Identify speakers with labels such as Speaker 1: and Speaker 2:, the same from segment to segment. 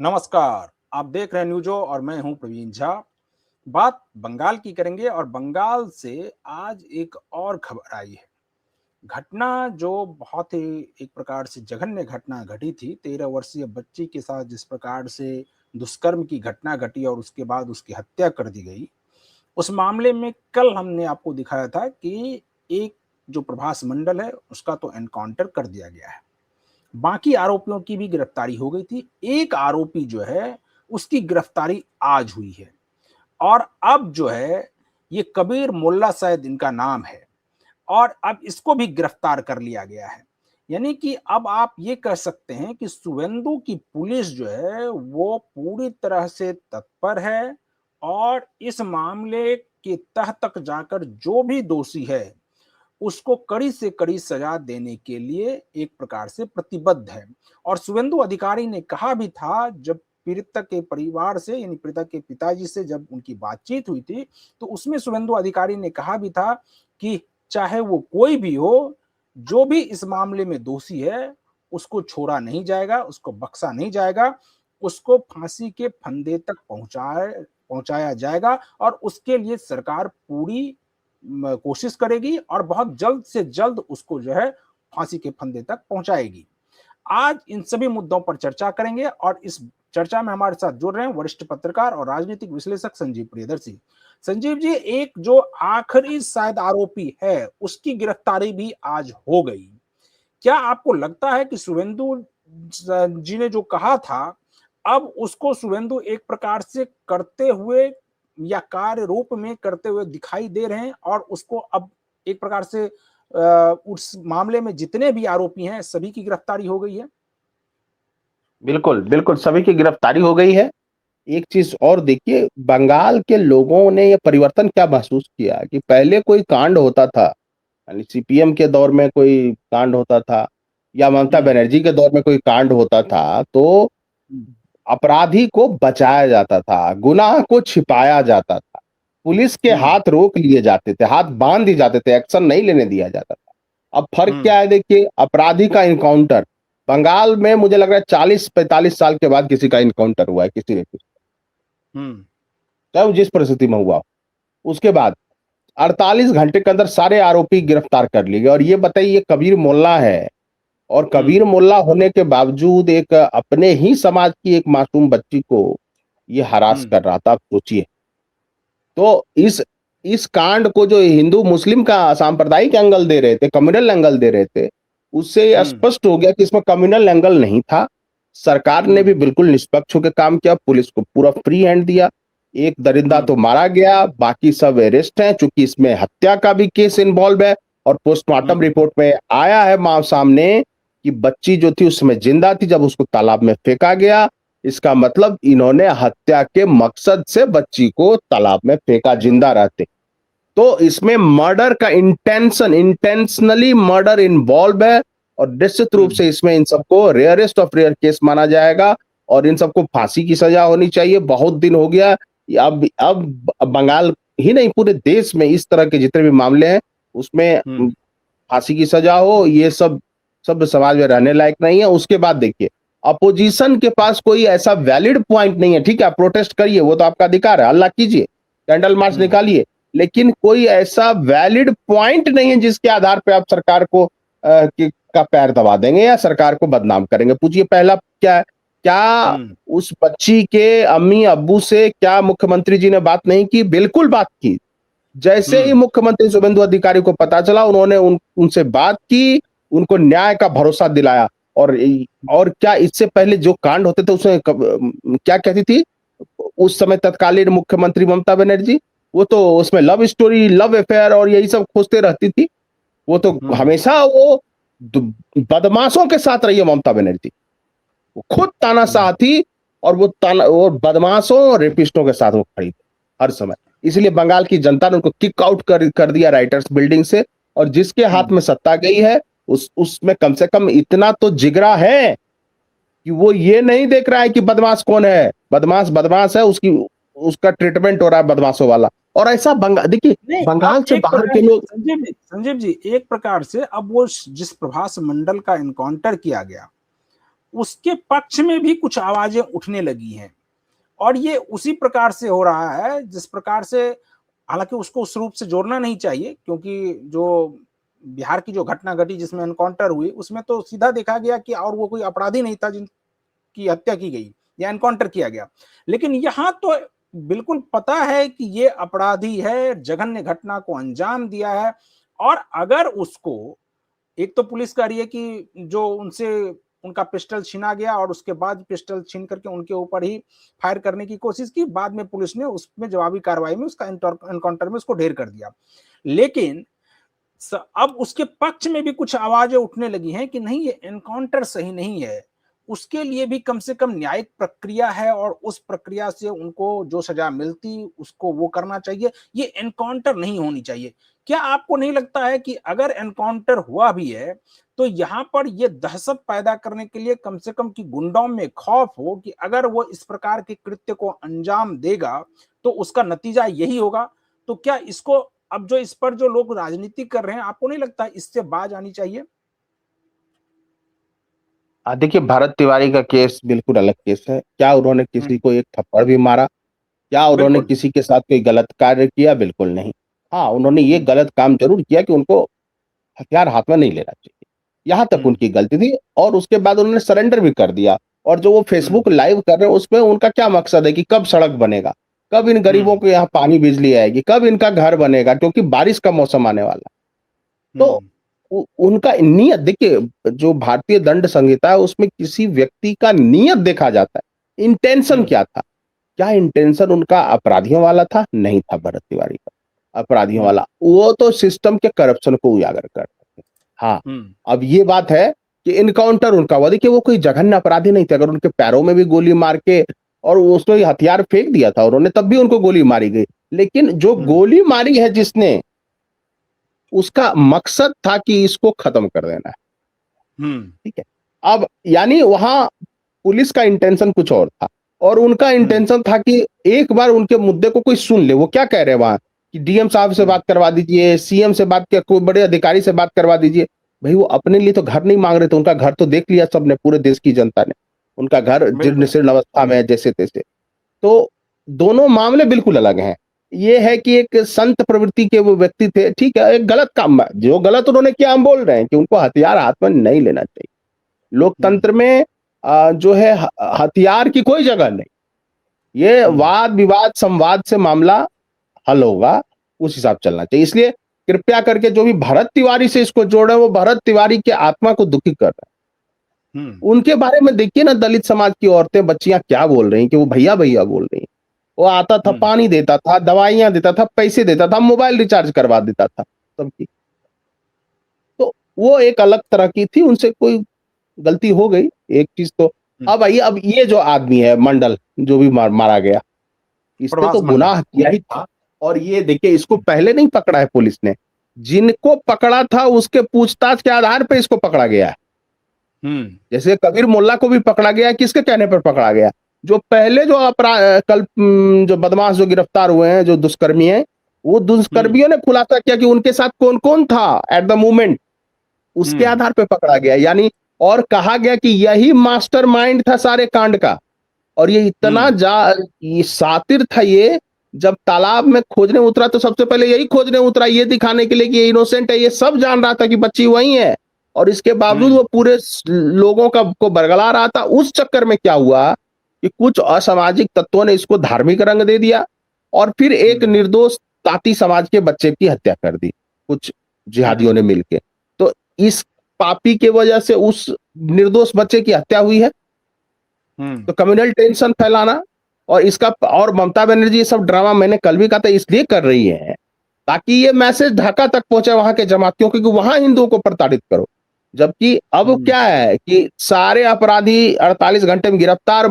Speaker 1: नमस्कार। आप देख रहे हैं न्यूजो और मैं हूं प्रवीण झा। बात बंगाल की करेंगे और बंगाल से आज एक और खबर आई है। घटना जो बहुत ही एक प्रकार से जघन्य घटना घटी थी। 13 वर्षीय बच्ची के साथ जिस प्रकार से दुष्कर्म की घटना घटी और उसके बाद उसकी हत्या कर दी गई, उस मामले में कल हमने आपको दिखाया था कि एक जो प्रभास मंडल है उसका तो एनकाउंटर कर दिया गया है। बाकी आरोपियों की भी गिरफ्तारी हो गई थी। एक आरोपी जो है उसकी गिरफ्तारी आज हुई है और अब जो है ये कबीर मोल्ला शायद इनका नाम है और अब इसको भी गिरफ्तार कर लिया गया है। यानी कि अब आप ये कह सकते हैं कि शुवेंदु की पुलिस जो है वो पूरी तरह से तत्पर है और इस मामले के तह तक जाकर जो भी दोषी है उसको कड़ी से कड़ी सजा देने के लिए एक प्रकार से प्रतिबद्ध है। और शुवेंदु अधिकारी ने कहा भी था, जब पीड़िता के परिवार से यानी पीड़िता के पिताजी से जब उनकी बातचीत हुई थी तो उसमें शुवेंदु अधिकारी ने कहा भी था कि चाहे वो कोई भी हो, जो भी इस मामले में दोषी है उसको छोड़ा नहीं जाएगा, उसको बख्शा नहीं जाएगा, उसको फांसी के फंदे तक पहुंचाया जाएगा और उसके लिए सरकार पूरी कोशिश करेगी और बहुत जल्द से जल्द उसको जो है फांसी के फंदे तक पहुंचाएगी। आज इन सभी मुद्दों पर चर्चा करेंगे और इस चर्चा में हमारे साथ जुड़ रहे हैं वरिष्ठ पत्रकार और राजनीतिक विश्लेषक संजीव प्रियदर्शी। संजीव जी, एक जो आखिरी शायद आरोपी है उसकी गिरफ्तारी भी आज हो गई। क्या आपको लगता है कि शुवेंदु जी ने जो कहा था अब उसको शुवेंदु एक प्रकार से करते हुए या कार्य रूप में करते हुए दिखाई दे रहे हैं और उसको अब एक प्रकार से उस मामले में जितने भी आरोपी हैं सभी की गिरफ्तारी हो गई है?
Speaker 2: बिल्कुल, बिल्कुल सभी की गिरफ्तारी हो गई है। एक चीज़ और देखिए, बंगाल के लोगों ने ये परिवर्तन क्या महसूस किया कि पहले कोई कांड होता था, यानी सीपीएम के दौर में कोई कांड होता था या ममता बनर्जी के दौर में कोई कांड होता था, तो अपराधी को बचाया जाता था, गुनाह को छिपाया जाता था, पुलिस के हाथ रोक लिए जाते थे, हाथ बांध दिए जाते थे, एक्शन नहीं लेने दिया जाता था। अब फर्क क्या है देखिए, अपराधी का इनकाउंटर बंगाल में मुझे लग रहा है 40-45 साल के बाद किसी का इनकाउंटर हुआ है, किसी ने चाहे वो जिस परिस्थिति में हुआ। उसके बाद 48 घंटे के अंदर सारे आरोपी गिरफ्तार कर लिए गए। और ये बताइए, कबीर मोल्ला है और कबीर मोल्ला होने के बावजूद एक अपने ही समाज की एक मासूम बच्ची को ये हरास कर रहा था। आप सोचिए, तो इस कांड को जो हिंदू मुस्लिम का सांप्रदायिक एंगल दे रहे थे, कम्युनल एंगल दे रहे थे, उससे स्पष्ट हो गया कि इसमें कम्युनल एंगल नहीं था। सरकार ने भी बिल्कुल निष्पक्ष होकर काम किया, पुलिस को पूरा फ्री हैंड दिया। एक दरिंदा तो मारा गया, बाकी सब अरेस्ट हैं, चूंकि इसमें हत्या का भी केस इन्वॉल्व है और पोस्टमार्टम रिपोर्ट में आया है मां सामने कि बच्ची जो थी उसमें जिंदा थी जब उसको तालाब में फेंका गया। इसका मतलब इन्होंने हत्या के मकसद से बच्ची को तालाब में फेंका जिंदा रहते। तो इसमें मर्डर का इंटेंशनली मर्डर इन्वॉल्व है और निश्चित रूप से इसमें इन सबको रेयरेस्ट ऑफ रेयर केस माना जाएगा और इन सबको फांसी की सजा होनी चाहिए। बहुत दिन हो गया, अब बंगाल ही नहीं पूरे देश में इस तरह के जितने भी मामले हैं उसमें फांसी की सजा हो, ये सब समाज में रहने लायक नहीं है। उसके बाद देखिए, अपोजिशन के पास कोई ऐसा वैलिड पॉइंट नहीं है। ठीक है, आप प्रोटेस्ट करिए, वो तो आपका अधिकार है, हल्ला कीजिए, कैंडल मार्च निकालिए, लेकिन कोई ऐसा वैलिड पॉइंट नहीं है जिसके आधार पे आप सरकार को का पैर दबा देंगे या सरकार को बदनाम करेंगे। पूछिए, पहला क्या है, क्या उस बच्ची के अम्मी अब्बू से क्या मुख्यमंत्री जी ने बात नहीं की? बिल्कुल बात की। जैसे ही मुख्यमंत्री शुभेंदु अधिकारी को पता चला, उन्होंने उनसे बात की, उनको न्याय का भरोसा दिलाया। और क्या इससे पहले जो कांड होते थे उसमें क्या कहती थी उस समय तत्कालीन मुख्यमंत्री ममता बनर्जी? वो तो उसमें लव स्टोरी, लव अफेयर और यही सब खोजते रहती थी। वो तो हमेशा वो बदमाशों के साथ रही है ममता बनर्जी। वो खुद तानाशाह थी और वो बदमाशों और रेपिस्टों के साथ वो खड़ी थी हर समय। इसलिए बंगाल की जनता ने उनको किक आउट कर दिया राइटर्स बिल्डिंग से। और जिसके हाथ में सत्ता गई है उसमें कम से कम इतना तो जिगरा है कि वो ये नहीं देख रहा है कि बदमाश कौन है। बदमाश है, उसका ट्रीटमेंट हो रहा है बदमाशों वाला। और ऐसा देखिए, बंगाल से बाहर के लोग,
Speaker 1: संजीव जी एक प्रकार से अब वो जिस प्रभास मंडल का इनकाउंटर किया गया उसके पक्ष में भी कुछ आवाजें उठने लगी हैं। और ये उसी प्रकार से हो रहा है जिस प्रकार से, हालांकि उसको उस रूप से जोड़ना नहीं चाहिए, क्योंकि जो बिहार की जो घटना घटी जिसमें एनकाउंटर हुई, उसमें तो सीधा देखा गया कि और वो कोई अपराधी नहीं था जिनकी हत्या की गई या एनकाउंटर किया गया। लेकिन यहाँ तो बिल्कुल पता है कि ये अपराधी है, जघन्य घटना को अंजाम दिया है। और अगर उसको, एक तो पुलिस कह रही है कि जो उनसे उनका पिस्टल छीना गया और उसके बाद पिस्टल छीन करके उनके ऊपर ही फायर करने की कोशिश की, बाद में पुलिस ने उसमें जवाबी कार्रवाई में उसका एनकाउंटर में उसको ढेर कर दिया। लेकिन अब उसके पक्ष में भी कुछ आवाजें उठने लगी हैं कि नहीं, ये एनकाउंटर सही नहीं है, उसके लिए भी कम से कम न्यायिक प्रक्रिया है और उस प्रक्रिया से उनको जो सजा मिलती उसको वो करना चाहिए, ये एनकाउंटर नहीं होनी चाहिए। क्या आपको नहीं लगता है कि अगर एनकाउंटर हुआ भी है तो यहाँ पर ये दहशत पैदा करने के लिए कम से कम कि गुंडों में खौफ हो कि अगर वो इस प्रकार के कृत्य को अंजाम देगा तो उसका नतीजा यही होगा? तो क्या इसको, अब जो इस पर जो लोग राजनीति कर रहे हैं, आपको नहीं लगता इससे बाज आनी चाहिए?
Speaker 2: देखिए, भरत तिवारी का केस बिल्कुल अलग केस है। क्या उन्होंने किसी
Speaker 1: हम्म,
Speaker 2: को एक थप्पड़ भी मारा? क्या उन्होंने
Speaker 1: बिल्कुल।
Speaker 2: किसी के साथ कोई गलत कार्य किया? बिल्कुल नहीं। हाँ, उन्होंने ये
Speaker 1: हम्म,
Speaker 2: गलत काम ज़रूर किया कि उनको हथियार हाथ में नहीं लेना चाहिए। यहाँ तक
Speaker 1: हम्म,
Speaker 2: उनकी गलती थी और उसके बाद उन्होंने सरेंडर भी कर दिया। और जो वो
Speaker 1: हम्म,
Speaker 2: फेसबुक लाइव कर रहे हैं, उसमें उनका क्या मकसद है कि कब सड़क बनेगा? कब इन गरीबों
Speaker 1: हम्म,
Speaker 2: को यहाँ पानी, बिजली आएगी? कब इनका घर बनेगा? क्योंकि बारिश का मौसम आने वाला है। तो
Speaker 1: हम्म,
Speaker 2: उनका नियत देखिए, जो भारतीय दंड संहिता है उसमें किसी व्यक्ति का नियत देखा जाता है, इंटेंशन
Speaker 1: हम्म,
Speaker 2: क्या था? क्या इंटेंशन उनका अपराधियों वाला था? नहीं था भरत तिवारी का अपराधियों
Speaker 1: हम्म,
Speaker 2: वाला, वो तो सिस्टम के करप्शन को उजागर करते थे। हाँ,
Speaker 1: हम्म,
Speaker 2: अब ये बात है कि इनकाउंटर उनका हुआ, देखिए वो कोई जघन्य अपराधी नहीं थे। अगर उनके पैरों में भी गोली मार के और उसमें हथियार फेंक दिया था उन्होंने, तब भी उनको गोली मारी गई। लेकिन जो
Speaker 1: हम्म,
Speaker 2: गोली मारी है जिसने, उसका मकसद था कि इसको खत्म कर देना है।
Speaker 1: हम्म,
Speaker 2: ठीक है। अब यानी वहां पुलिस का इंटेंशन कुछ और था और उनका
Speaker 1: हम्म,
Speaker 2: इंटेंशन था कि एक बार उनके मुद्दे को कोई सुन ले। वो क्या कह रहे हैं वहां कि डीएम साहब से
Speaker 1: हम्म,
Speaker 2: बात करवा दीजिए, सीएम से बात, किया कोई बड़े अधिकारी से बात करवा दीजिए। भाई वो अपने लिए तो घर नहीं मांग रहे थे, उनका घर तो देख लिया सबने, पूरे देश की जनता ने। उनका घर जीर्ण
Speaker 1: बिल्कुल।
Speaker 2: शीर्ण अवस्था में है, जैसे तैसे। तो दोनों मामले बिल्कुल अलग हैं। ये है कि एक संत प्रवृत्ति के वो व्यक्ति थे, ठीक है, एक गलत काम, जो गलत उन्होंने किया, हम बोल रहे हैं कि उनको हथियार हाथ में नहीं लेना चाहिए।
Speaker 1: हम्म,
Speaker 2: लोकतंत्र में जो है हथियार की कोई जगह नहीं। ये
Speaker 1: हम्म,
Speaker 2: वाद विवाद संवाद से मामला हल होगा, उस हिसाब से चलना चाहिए। इसलिए कृपया करके जो भी भरत तिवारी से इसको जोड़ रहे हैं, वो भरत तिवारी की आत्मा को दुखी कर रहे हैं।
Speaker 1: हम्म,
Speaker 2: उनके बारे में देखिए ना, दलित समाज की औरतें बच्चियां क्या बोल रही हैं कि वो भैया भैया बोल रही हैं। वो आता था,
Speaker 1: हम्म,
Speaker 2: पानी देता था, दवाइयां देता था, पैसे देता था, मोबाइल रिचार्ज करवा देता था सबकी। तो वो एक अलग तरह की थी, उनसे कोई गलती हो गई, एक चीज तो।
Speaker 1: हम्म।
Speaker 2: अब आइए, अब ये जो आदमी है मंडल, जो भी मारा गया, इसने तो
Speaker 1: प्रभास मंडल।
Speaker 2: गुनाह किया ही था। और ये देखिए, इसको पहले नहीं पकड़ा है पुलिस ने, जिनको पकड़ा था उसके पूछताछ के आधार पर इसको पकड़ा गया है।
Speaker 1: हम्म,
Speaker 2: जैसे कबीर मुल्ला को भी पकड़ा गया, किसके कहने पर पकड़ा गया? जो पहले जो जो बदमाश जो गिरफ्तार हुए हैं, जो दुष्कर्मी हैं, वो
Speaker 1: हम्म,
Speaker 2: दुष्कर्मियों ने खुलासा किया कि उनके साथ कौन कौन था एट द मोमेंट, उसके
Speaker 1: हम्म,
Speaker 2: आधार पे पकड़ा गया। यानी और कहा गया कि यही मास्टरमाइंड था सारे कांड का। और ये इतना
Speaker 1: हम्म,
Speaker 2: ये शातिर था ये, जब तालाब में खोजने उतरा तो सबसे पहले यही खोजने उतरा, ये दिखाने के लिए कि ये इनोसेंट है। ये सब जान रहा था कि बच्ची वही है, और इसके बावजूद
Speaker 1: हम्म,
Speaker 2: वो पूरे लोगों का को बरगला रहा था। उस चक्कर में क्या हुआ कि कुछ असामाजिक तत्वों ने इसको धार्मिक रंग दे दिया और फिर एक
Speaker 1: हम्म,
Speaker 2: निर्दोष ताती समाज के बच्चे की हत्या कर दी, कुछ जिहादियों
Speaker 1: हम्म,
Speaker 2: ने मिलकर। तो इस पापी के वजह से उस निर्दोष बच्चे की हत्या हुई है।
Speaker 1: हम्म,
Speaker 2: तो कम्युनल टेंशन फैलाना, और इसका, और ममता बनर्जी ये सब ड्रामा मैंने कल भी कहा था इसलिए कर रही है ताकि ये मैसेज ढाका तक पहुंचे वहां के जमातियों को कि वहां हिंदुओं को प्रताड़ित करो। जबकि अब
Speaker 1: हम्म,
Speaker 2: क्या है कि सारे अपराधी 48 घंटे में गिरफ्तार,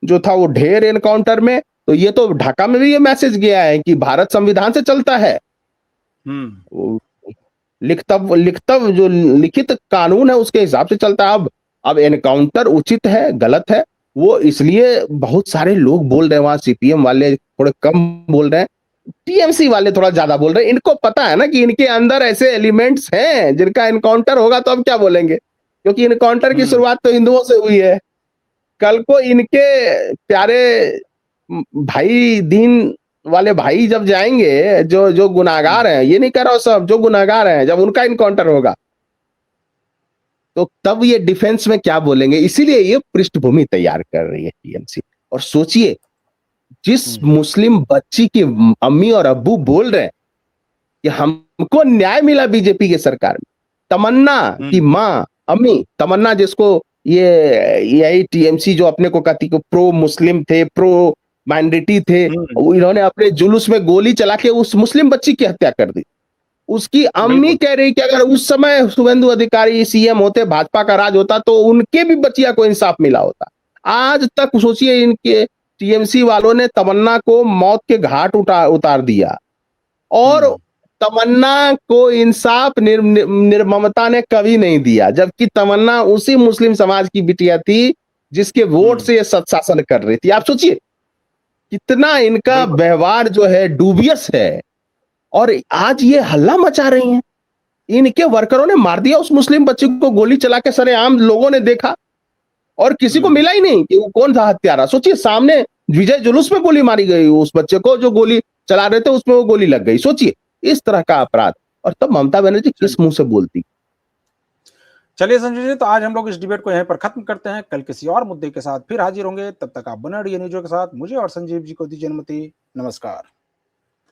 Speaker 2: जो था वो ढेर एनकाउंटर में। तो ये तो ढाका में भी ये मैसेज गया है कि भारत संविधान से चलता है।
Speaker 1: हम्म,
Speaker 2: वो लिखतव लिखतव जो लिखित कानून है उसके हिसाब से चलता है। अब एनकाउंटर उचित है गलत है, वो इसलिए बहुत सारे लोग बोल रहे हैं, वहां सीपीएम वाले थोड़े कम बोल रहे हैं, टीएमसी वाले थोड़ा ज्यादा बोल रहे हैं। इनको पता है ना कि इनके अंदर ऐसे एलिमेंट्स हैं जिनका एनकाउंटर होगा तो अब क्या बोलेंगे। क्योंकि इनकाउंटर की शुरुआत तो हिंदुओं से हुई है। कल को इनके प्यारे भाई दीन वाले भाई जब जाएंगे, जो जो गुनाहगार हैं, ये नहीं कह रहा हूं सब, जो गुनाहगार हैं, जब उनका इनकाउंटर होगा तो तब ये डिफेंस में क्या बोलेंगे। इसीलिए ये पृष्ठभूमि तैयार कर रही है टीएमसी। और सोचिए, जिस मुस्लिम बच्ची की अम्मी और अब्बू बोल रहे हैं कि हमको न्याय मिला बीजेपी के सरकार में, तमन्ना की मां, अम्मी तमन्ना, जिसको ये यही टीएमसी जो अपने को कहती को प्रो मुस्लिम थे, प्रो माइनॉरिटी थे, इन्होंने अपने जुलूस में गोली चला के उस मुस्लिम बच्ची की हत्या कर दी। उसकी अम्मी कह रही कि अगर उस समय शुभेंदु अधिकारी सीएम होते, भाजपा का राज होता, तो उनके भी बच्चिया को इंसाफ मिला होता। आज तक सोचिए, इनके टीएमसी वालों ने तमन्ना को मौत के घाट उतार दिया, और तमन्ना को इंसाफ निर्ममता ने कभी नहीं दिया, जबकि तमन्ना उसी मुस्लिम समाज की बिटिया थी जिसके वोट से ये सत्शासन कर रही थी। आप सोचिए कितना इनका व्यवहार जो है डूबियस है, और आज ये हल्ला मचा रही हैं। इनके वर्करों ने मार दिया उस मुस्लिम बच्चे को, गोली चला के, सरेआम लोगों ने देखा और किसी को मिला ही नहीं कि वो कौन था हत्यारा। सोचिए, सामने विजय जुलूस में गोली मारी गई, उस बच्चे को जो गोली चला रहे थे उसमें वो गोली लग गई। सोचिए इस तरह का अपराध, और तब ममता बनर्जी किस मुंह से बोलती।
Speaker 1: चलिए संजय जी, तो आज हम लोग इस डिबेट को यहीं पर खत्म करते हैं। कल किसी और मुद्दे के साथ फिर हाजिर होंगे। तब तक आप बने रहिए न्यूज़ के साथ। मुझे और संजीव जी को दीजिए अनुमति। नमस्कार।